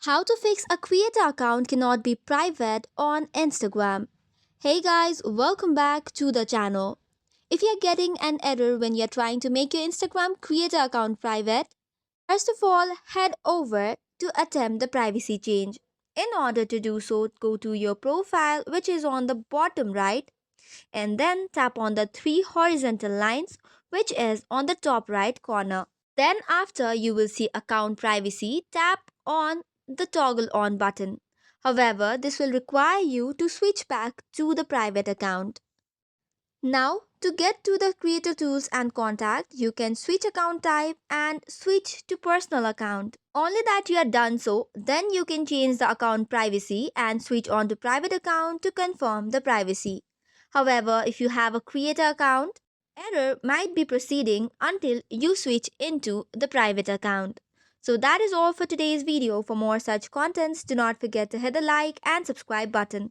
How to fix a creator account cannot be private on Instagram. Hey guys, welcome back to the channel. If you're getting an error when you're trying to make your Instagram creator account private, first of all, head over to attempt the privacy change. In order to do so, go to your profile, which is on the bottom right, and then tap on the three horizontal lines, which is on the top right corner. Then after you will see account privacy, tap on the toggle on button. However, this will require you to switch back to the private account. Now, to get to the creator tools and contact, you can switch account type and switch to personal account. Only that you are done so, then you can change the account privacy and switch on to private account to confirm the privacy. However, if you have a creator account, error might be proceeding until you switch into the private account. So that is all for today's video. For more such contents, do not forget to hit the like and subscribe button.